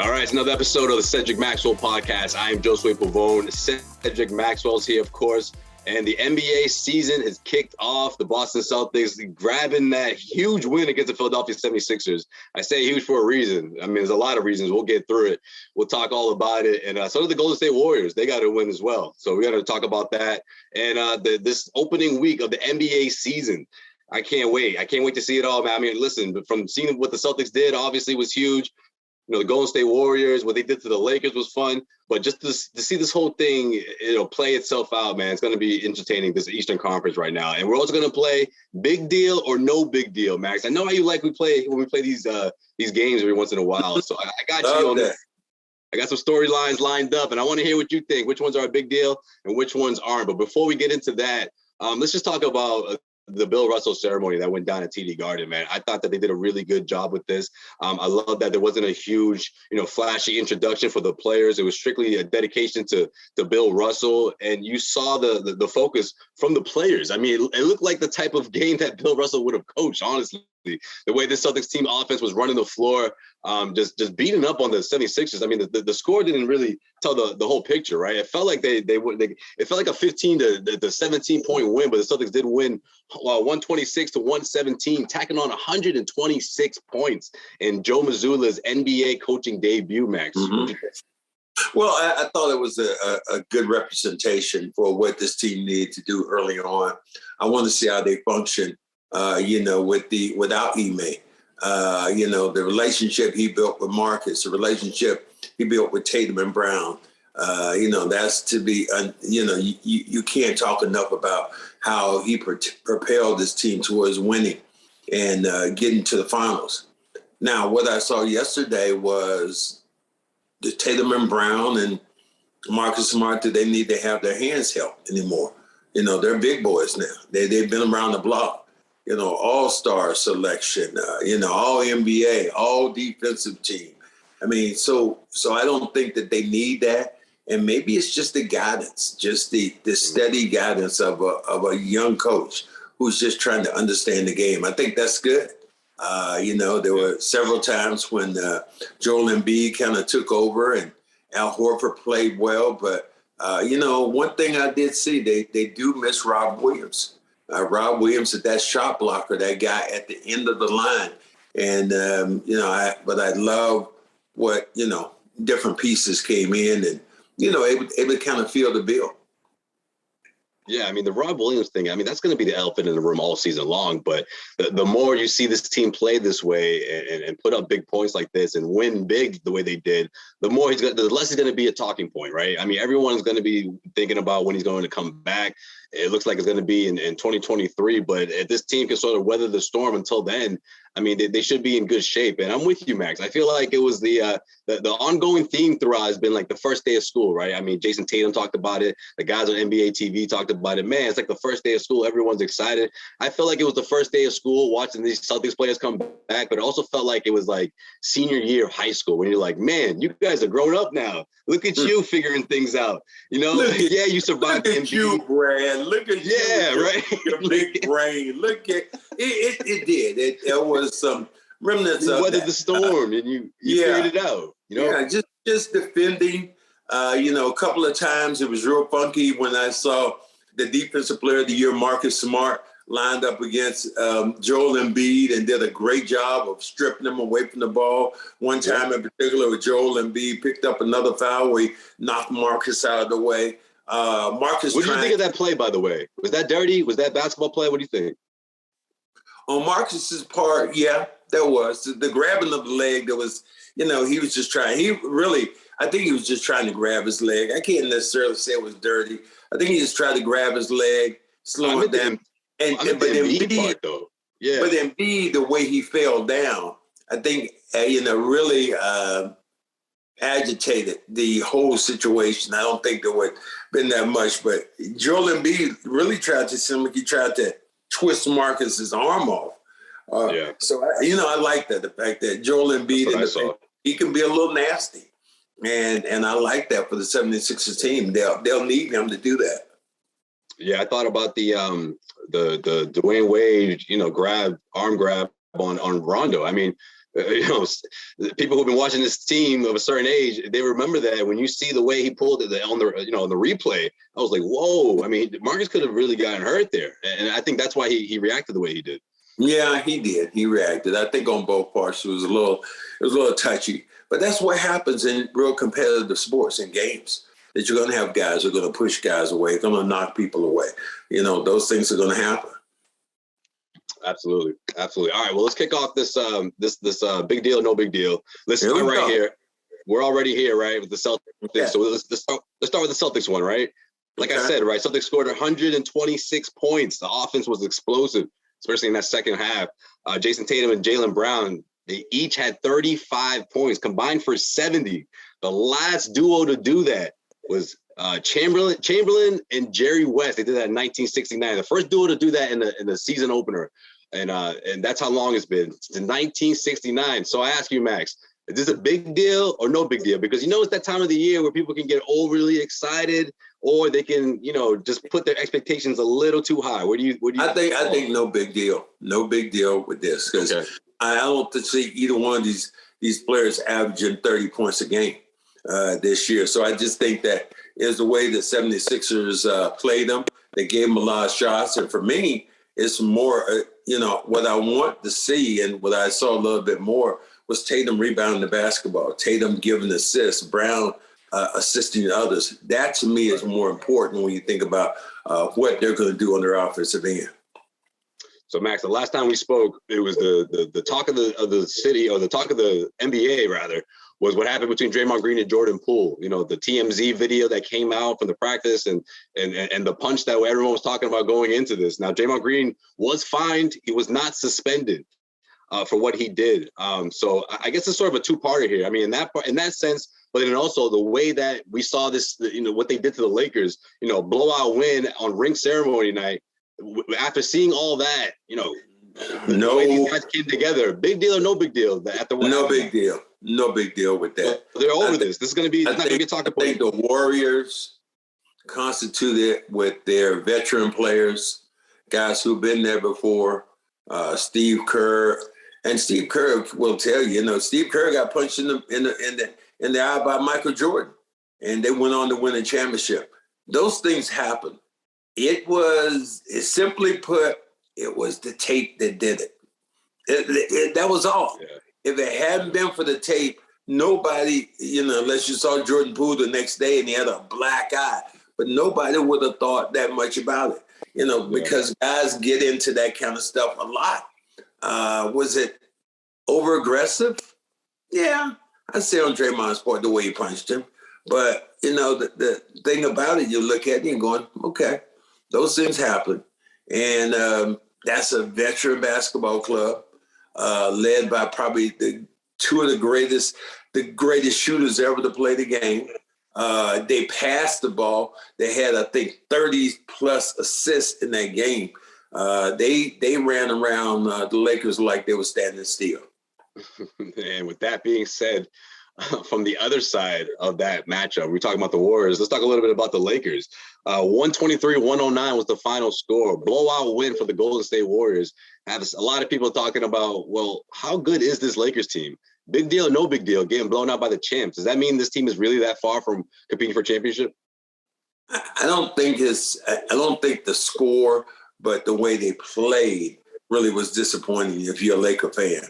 All right, it's another episode of the Cedric Maxwell podcast. I am Josue Pavone. Cedric Maxwell's here, of course, and the NBA season has kicked off. The Boston Celtics grabbing that huge win against the Philadelphia 76ers. I say huge for a reason. I mean, there's a lot of reasons. We'll get through it. We'll talk all about it. And so did the Golden State Warriors. They got to win as well. So we got to talk about that. And this opening week of the NBA season, I can't wait. I can't wait to see it all, man. I mean, listen, from seeing what the Celtics did, obviously was huge. You know, the Golden State Warriors, what they did to the Lakers was fun. But just to see this whole thing, play itself out, man, it's going to be entertaining, this Eastern Conference right now. And we're also going to play big deal or no big deal, Max. I know how you like when we play these games every once in a while. So I got you on that. I got some storylines lined up, and I want to hear what you think. Which ones are a big deal and which ones aren't? But before we get into that, let's just talk about the Bill Russell ceremony that went down at TD Garden, man. I thought that they did a really good job with this. I love that there wasn't a huge, flashy introduction for the players. It was strictly a dedication to Bill Russell, and you saw the focus from the players. I mean, it looked like the type of game that Bill Russell would have coached, honestly. The way this Celtics team offense was running the floor, just beating up on the 76ers. I mean, the score didn't really tell the whole picture, right? It felt like it felt like a 15 to 17 point win, but the Celtics did win 126 to 117, tacking on 126 points in Joe Mazzulla's NBA coaching debut, Max. Mm-hmm. Well, I thought it was a good representation for what this team needed to do early on. I want to see how they function. Without Ime, the relationship he built with Marcus, the relationship he built with Tatum and Brown, that's to be, you can't talk enough about how he propelled this team towards winning and getting to the finals. Now, what I saw yesterday was the Tatum and Brown and Marcus Smart, that they need to have their hands held anymore. They're big boys now. They've been around the block. All-star selection, all NBA, all defensive team. I mean, so I don't think that they need that. And maybe it's just the guidance, just the steady guidance of a young coach who's just trying to understand the game. I think that's good. There were several times when Joel Embiid kind of took over and Al Horford played well. But, one thing I did see, they do miss Rob Williams. Rob Williams is that shot blocker, that guy at the end of the line. And, but I love what, different pieces came in and, able to kind of feel the bill. Yeah, I mean, the Rob Williams thing, I mean, that's going to be the elephant in the room all season long. But the more you see this team play this way and put up big points like this and win big the way they did, the less he's going to be a talking point, right? I mean, everyone's going to be thinking about when he's going to come back. It looks like it's going to be in 2023. But if this team can sort of weather the storm until then, I mean, they should be in good shape. And I'm with you, Max. I feel like it was the ongoing theme throughout has been like the first day of school, right? I mean, Jayson Tatum talked about it. The guys on NBA TV talked about it. Man, it's like the first day of school. Everyone's excited. I feel like it was the first day of school watching these Celtics players come back, but it also felt like it was like senior year of high school when you're like, man, you guys are grown up now. Look at you figuring things out. Yeah, you survived the NBA. You, Brad. Look at you. Yeah, right. Your big brain. Look at it. Did. There was some remnants of weathered the storm, and you figured it out. Yeah, just defending. A couple of times it was real funky when I saw the Defensive Player of the Year, Marcus Smart, lined up against Joel Embiid and did a great job of stripping him away from the ball. One time in particular, Joel Embiid picked up another foul where he knocked Marcus out of the way. Marcus, what do you think of that play, by the way? Was that dirty? Was that basketball play? What do you think? On Marcus's part, yeah, there was. The grabbing of the leg, there was, he was just trying. I think he was just trying to grab his leg. I can't necessarily say it was dirty. I think he just tried to grab his leg, slow it down. But Embiid, the way he fell down, I think, really agitated the whole situation. I don't think there would have been that much, but Joel Embiid really tried to twist Marcus's arm off. So, I like that, the fact that Joel Embiid, he can be a little nasty. And I like that for the 76ers team. They'll need him to do that. Yeah, I thought about the Dwayne Wade, arm grab on Rondo. I mean, People who've been watching this team of a certain age, they remember that. When you see the way he pulled it on the replay, I was like, whoa. I mean, Marcus could have really gotten hurt there, and I think that's why he reacted the way he did. Yeah, he did. He reacted. I think on both parts it was a little touchy. But that's what happens in real competitive sports and games. That you're going to have guys who are going to push guys away, going to knock people away. Those things are going to happen. Absolutely. All right. Well, let's kick off this big deal, no big deal. Let's start right here. We're already here, right, with the Celtics. Okay. So let's start with the Celtics one, right? Like I said, right, Celtics scored 126 points. The offense was explosive, especially in that second half. Jayson Tatum and Jaylen Brown, they each had 35 points, combined for 70. The last duo to do that was Chamberlain and Jerry West. They did that in 1969. The first duo to do that in the season opener, and that's how long it's been. It's 1969. So I ask you, Max, is this a big deal or no big deal? Because it's that time of the year where people can get overly excited, or they can just put their expectations a little too high. What do you? I think no big deal. No big deal with this, because I don't see either one of these players averaging 30 points a game this year. So I just think that is the way the 76ers played them. They gave them a lot of shots. And for me, it's more, what I want to see and what I saw a little bit more was Tatum rebounding the basketball, Tatum giving assists, Brown assisting others. That to me is more important when you think about what they're going to do on their offensive end. So Max, the last time we spoke, it was the talk of the city, or the talk of the NBA rather, was what happened between Draymond Green and Jordan Poole. The TMZ video that came out from the practice and the punch that everyone was talking about going into this. Now, Draymond Green was fined. He was not suspended for what he did. So I guess it's sort of a two-parter here. I mean, in that sense, but then also the way that we saw this, what they did to the Lakers, blowout win on ring ceremony night. After seeing all that, the way these guys came together, big deal or no big deal? No big deal. No big deal with that. So they're over this. This is going to be not going to get talked about. I think the Warriors constituted with their veteran players, guys who've been there before, Steve Kerr. And Steve Kerr will tell you, Steve Kerr got punched in the eye by Michael Jordan, and they went on to win a championship. Those things happen. Simply put, it was the tape that did it. That was all. Yeah. If it hadn't been for the tape, nobody, unless you saw Jordan Poole the next day and he had a black eye, but nobody would have thought that much about it, because guys get into that kind of stuff a lot. Was it over-aggressive? Yeah, I'd say on Draymond's part, the way he punched him. But, the thing about it, you look at it and going, okay, those things happen. And that's a veteran basketball club led by probably two of the greatest shooters ever to play the game. They passed the ball. They had, I think, 30-plus assists in that game. They ran around the Lakers like they were standing still. And with that being said, from the other side of that matchup, we're talking about the Warriors. Let's talk a little bit about the Lakers. 123-109 was the final score. Blowout win for the Golden State Warriors. Have a lot of people talking about, well, how good is this Lakers team? Big deal or no big deal, getting blown out by the champs. Does that mean this team is really that far from competing for a championship? I don't think the score, but the way they played really was disappointing if you're a Laker fan,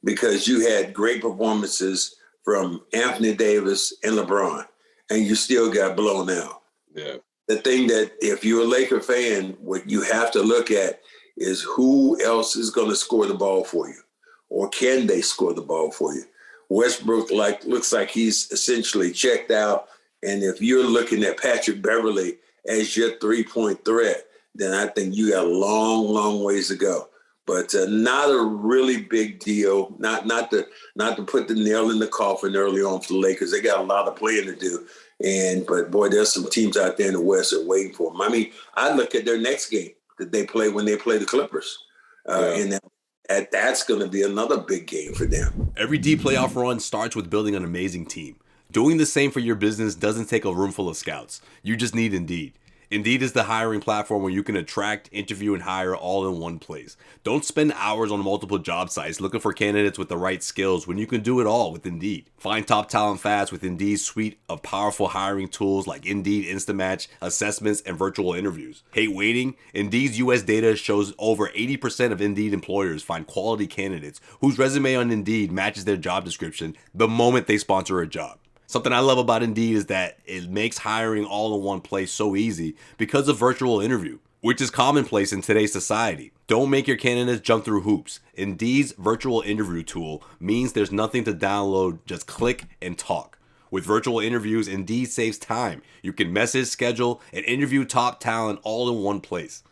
because you had great performances from Anthony Davis and LeBron, and you still got blown out. Yeah. The thing that if you're a Laker fan, what you have to look at is who else is going to score the ball for you, or can they score the ball for you? Westbrook looks like he's essentially checked out, and if you're looking at Patrick Beverley as your three-point threat, then I think you got a long, long ways to go. But not a really big deal. Not to put the nail in the coffin early on for the Lakers. They got a lot of playing to do. But boy, there's some teams out there in the West that are waiting for them. I mean, I look at their next game that they play when they play the Clippers, and that's going to be another big game for them. Every deep playoff run starts with building an amazing team. Doing the same for your business doesn't take a room full of scouts. You just need Indeed. Indeed is the hiring platform where you can attract, interview, and hire all in one place. Don't spend hours on multiple job sites looking for candidates with the right skills when you can do it all with Indeed. Find top talent fast with Indeed's suite of powerful hiring tools like Indeed Instant Match, assessments, and virtual interviews. Hate waiting? Indeed's US data shows over 80% of Indeed employers find quality candidates whose resume on Indeed matches their job description the moment they sponsor a job. Something I love about Indeed is that it makes hiring all in one place so easy because of virtual interview, which is commonplace in today's society. Don't make your candidates jump through hoops. Indeed's virtual interview tool means there's nothing to download, just click and talk. With virtual interviews, Indeed saves time. You can message, schedule, and interview top talent all in one place.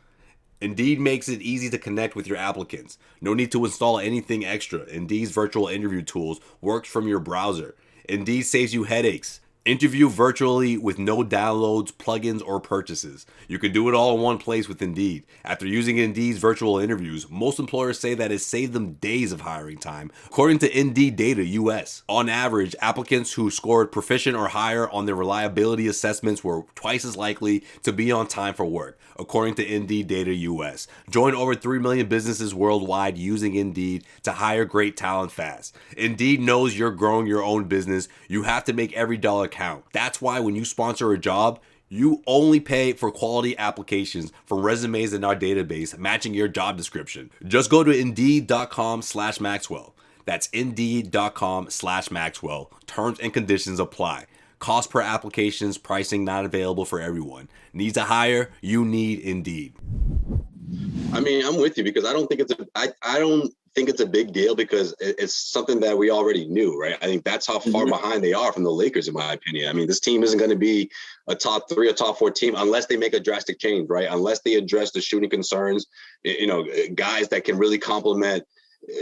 Indeed makes it easy to connect with your applicants. No need to install anything extra. Indeed's virtual interview tools works from your browser. Indeed saves you headaches. Interview virtually with no downloads, plugins, or purchases. You can do it all in one place with Indeed. After using Indeed's virtual interviews, most employers say that it saved them days of hiring time, according to Indeed Data US. On average, applicants who scored proficient or higher on their reliability assessments were twice as likely to be on time for work, according to Indeed Data US. Join over 3 million businesses worldwide using Indeed to hire great talent fast. Indeed knows you're growing your own business. You have to make every dollar count. That's why when you sponsor a job, you only pay for quality applications from resumes in our database matching your job description. Just go to Indeed.com/Maxwell. That's Indeed.com/Maxwell. Terms and conditions apply. Cost per applications, pricing not available for everyone. Needs to hire? You need Indeed. I mean, I'm with you because I don't think it's a big deal because it's something that we already knew, right? I think that's how far behind they are from the Lakers, in my opinion. I mean, this team isn't going to be a top 3 or top 4 team unless they make a drastic change, right? Unless they address the shooting concerns, guys that can really complement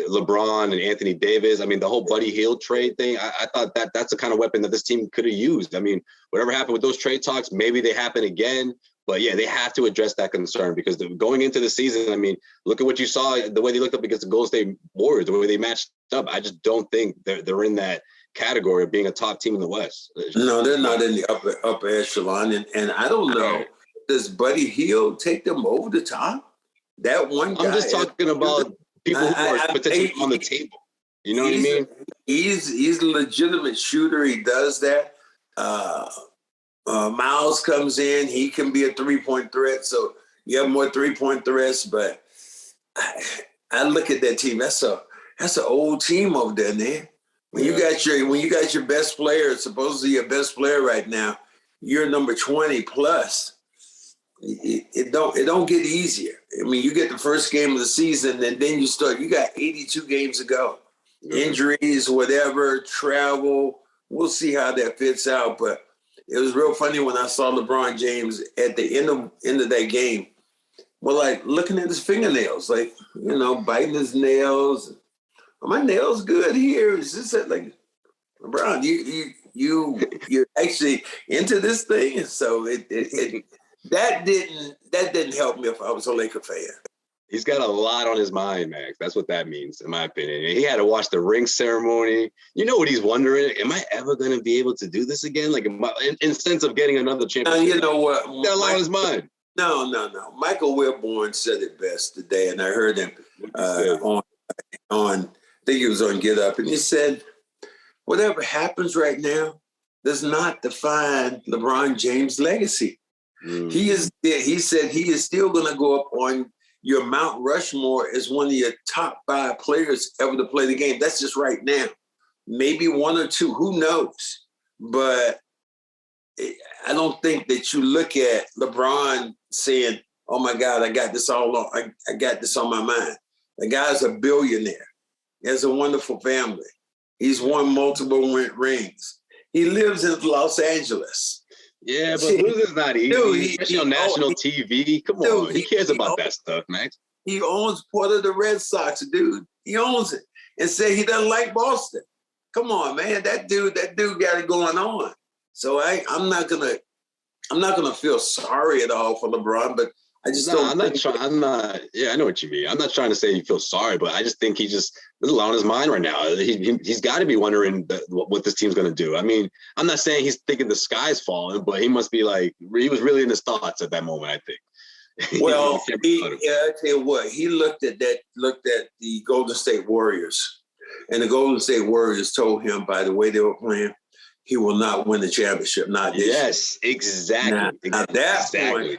LeBron and Anthony Davis. I mean, the whole Buddy Hield trade thing, I thought that's the kind of weapon that this team could have used. I mean, whatever happened with those trade talks, maybe they happen again. But yeah, they have to address that concern because going into the season, I mean, look at what you saw, the way they looked up against the Golden State Warriors, the way they matched up. I just don't think they're in that category of being a top team in the West. No, they're not in the upper echelon. And I don't know, does Buddy Hield take them over the top? That one guy. I'm just talking about people who are potentially on the table. You know what I mean? He's a legitimate shooter. He does that. Miles comes in. He can be a 3-point threat. So you have more 3-point threats. But I look at that team. That's an old team over there, man. When you got your best player, supposedly your best player right now, you're number 20 plus. It don't get easier. I mean, you get the first game of the season, and then you got 82 games to go. Injuries, whatever, travel. We'll see how that fits out. But it was real funny when I saw LeBron James at the end of that game. Well, like looking at his fingernails, like, biting his nails. Are my nails good here? Is this like, LeBron, you're actually into this thing? And so that didn't help me if I was a Laker fan. He's got a lot on his mind, Max. That's what that means, in my opinion. And he had to watch the ring ceremony. You know what he's wondering? Am I ever going to be able to do this again? Like, in sense of getting another championship. You know what? He's got a lot on his mind. No. Michael Wilborn said it best today, and I heard him on I think he was on Get Up, and he said, whatever happens right now does not define LeBron James' legacy. He said he is still going to go up on your Mount Rushmore as one of your top 5 players ever to play the game. That's just right now. Maybe 1 or 2, who knows? But I don't think that you look at LeBron saying, oh my God, I got this all on. I got this on my mind. The guy's a billionaire. He has a wonderful family. He's won multiple rings. He lives in Los Angeles. Yeah, but losing is not easy, especially on national TV. Come on, he cares about that stuff, Max. He owns part of the Red Sox, dude. He owns it, and say he doesn't like Boston. Come on, man, that dude got it going on. So I'm not gonna feel sorry at all for LeBron, but I just No, don't. I'm not trying. I'm not. Yeah, I know what you mean. I'm not trying to say he feels sorry, but I just think there's a lot on his mind right now. He's got to be wondering what this team's going to do. I mean, I'm not saying he's thinking the sky's falling, but he must be like, he was really in his thoughts at that moment, I think. Well, I tell you what, he looked at the Golden State Warriors, and the Golden State Warriors told him by the way they were playing, he will not win the championship. Not this year. Yes, exactly. Now, at that point,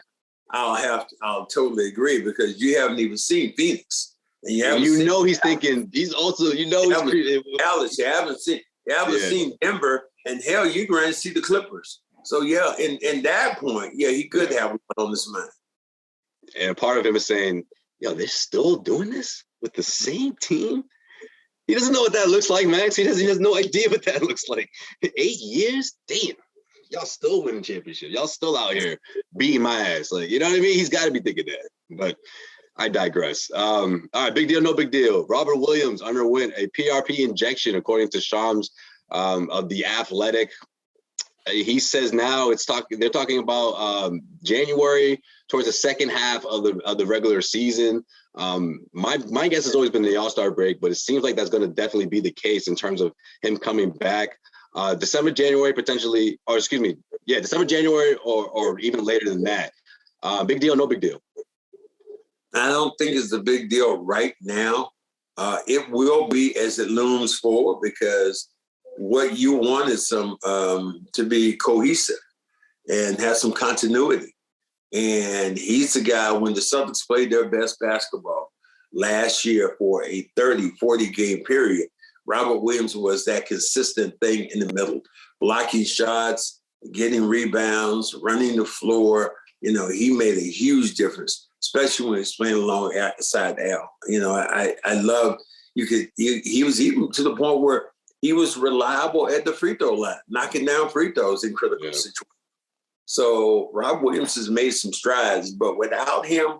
I'll totally agree, because you haven't even seen Phoenix, and he's thinking. He's also, he's Dallas. You haven't seen Denver, and hell, you're going to see the Clippers. So yeah, in that point, yeah, he could have one on his mind. And part of him is saying, "Yo, they're still doing this with the same team." He doesn't know what that looks like, Max. He has no idea what that looks like. 8 years, damn. Y'all still winning championship. Y'all still out here beating my ass. Like, you know what I mean? He's got to be thinking that. But I digress. All right, big deal, no big deal. Robert Williams underwent a PRP injection, according to Shams of The Athletic. He says now they're talking about January, towards the second half of the regular season. My guess has always been the All-Star break, but it seems like that's going to definitely be the case in terms of him coming back. December, January, potentially, or excuse me, December, January, or even later than that. Big deal, no big deal. I don't think it's a big deal right now. It will be as it looms forward, because what you want is some to be cohesive and have some continuity. And he's the guy, when the Celtics played their best basketball last year for a 30, 40 game period, Robert Williams was that consistent thing in the middle, blocking shots, getting rebounds, running the floor. You know, he made a huge difference, especially when he's playing alongside Al. You know, I love, he was even to the point where he was reliable at the free throw line, knocking down free throws in critical situations. So Rob Williams has made some strides, but without him,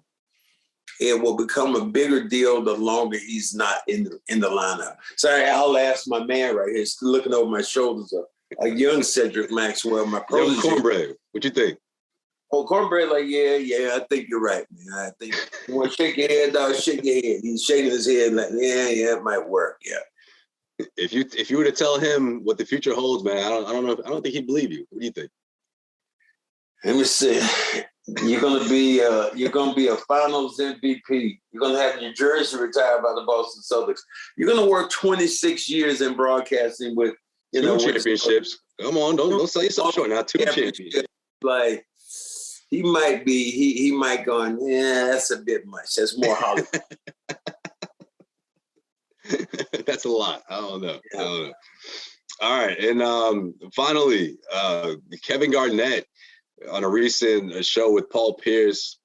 it will become a bigger deal the longer he's not in the lineup. Sorry, I'll ask my man right here, still looking over my shoulders, a young Cedric Maxwell, my protege. Cornbread, what you think? Oh, Cornbread, like, yeah, I think you're right, man. I think you want to shake your head, dog, shake your head. He's shaking his head like, yeah, it might work, yeah. If you were to tell him what the future holds, man, I don't think he'd believe you. What do you think? Let me see. You're gonna be a Finals MVP. You're gonna have your jersey retired by the Boston Celtics. You're gonna work 26 years in broadcasting with two championships. Come on, don't sell yourself short now. Two championships. Like he might go, yeah, that's a bit much. That's more Hollywood. That's a lot. I don't know. All right, and finally, Kevin Garnett on a recent show with Paul Pierce,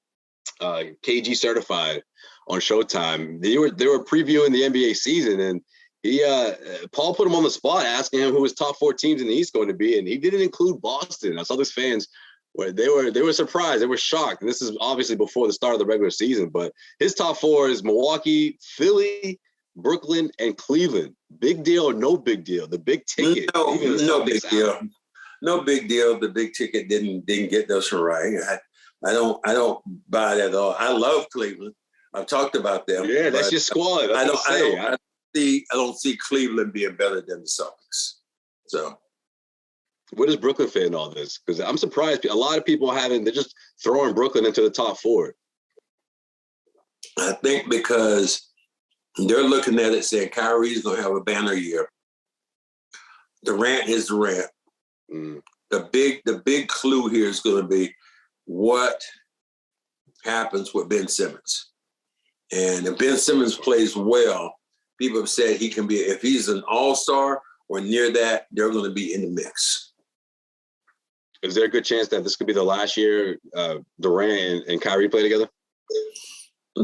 KG certified on Showtime. They were previewing the NBA season, and Paul put him on the spot, asking him who his top 4 teams in the East going to be, and he didn't include Boston. Now, Celtics fans, they were surprised, they were shocked. And this is obviously before the start of the regular season, but his top 4 is Milwaukee, Philly, Brooklyn, and Cleveland. Big deal or no big deal? The big ticket. No big deal. No big deal. The big ticket didn't get us right. I don't buy that at all. I love Cleveland. I've talked about them. Yeah, that's your squad. I don't see Cleveland being better than the Celtics. So, where does Brooklyn fit in all this? Because I'm surprised. A lot of people they're just throwing Brooklyn into the top 4. I think because they're looking at it saying Kyrie's going to have a banner year. Durant is Durant. Mm. The big clue here is going to be what happens with Ben Simmons. And if Ben Simmons plays well, people have said he can be, if he's an all-star or near that, they're going to be in the mix. Is there a good chance that this could be the last year Durant and Kyrie play together?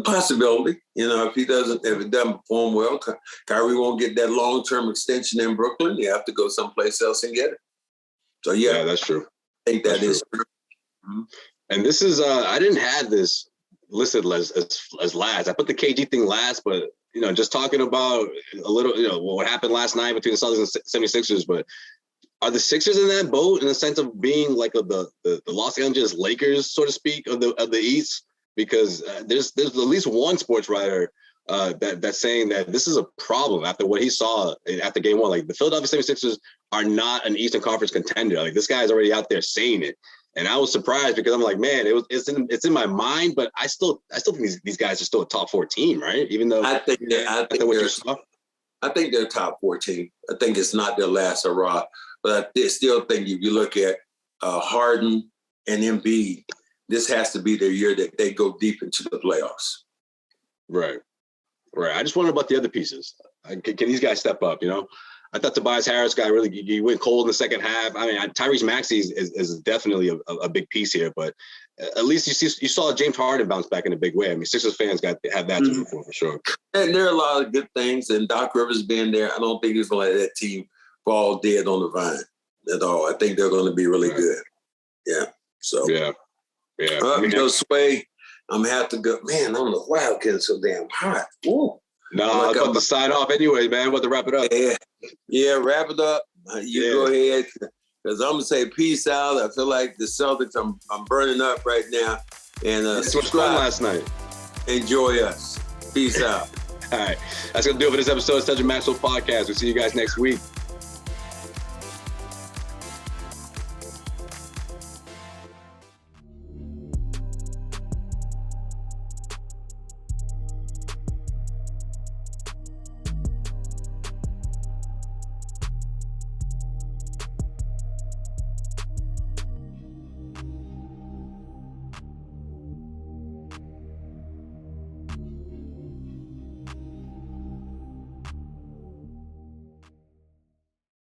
Possibility. If it doesn't perform well, Kyrie won't get that long-term extension in Brooklyn. You have to go someplace else and get it. So yeah, that's true. I think that is true. Mm-hmm. And this is I didn't have this listed as last. I put the KG thing last, but just talking about a little, what happened last night between the Celtics and 76ers, but are the Sixers in that boat in the sense of being like the Los Angeles Lakers, so to speak, of the East? because there's at least one sports writer that's saying that this is a problem after what he saw after game one. Like, the Philadelphia 76ers are not an Eastern Conference contender. Like, this guy's already out there saying it. And I was surprised because I'm like, man, it's in my mind, but I still think these guys are still a top 4 team, right? Even though I think they're a top 4 team. I think it's not their last hurrah, but I still think if you look at Harden and Embiid, this has to be their year that they go deep into the playoffs. Right. I just wonder about the other pieces. Can these guys step up? I thought Tobias Harris guy he went cold in the second half. I mean, Tyrese Maxey is definitely a big piece here, but at least you saw James Harden bounce back in a big way. I mean, Sixers fans have that to root for sure. And there are a lot of good things, and Doc Rivers being there, I don't think he's going to let that team fall dead on the vine at all. I think they're going to be really good. Yeah. So yeah. Sway, I'm going to have to go. Man, I don't know why I'm getting so damn hot. Ooh. No, I was about to sign off anyway, man. About to wrap it up. Yeah, wrap it up. Go ahead, because I'm gonna say peace out. I feel like the Celtics. I'm burning up right now. And this was fun last night. Enjoy us. Peace out. All right, that's gonna do it for this episode of Cedric Maxwell Podcast. We'll see you guys next week.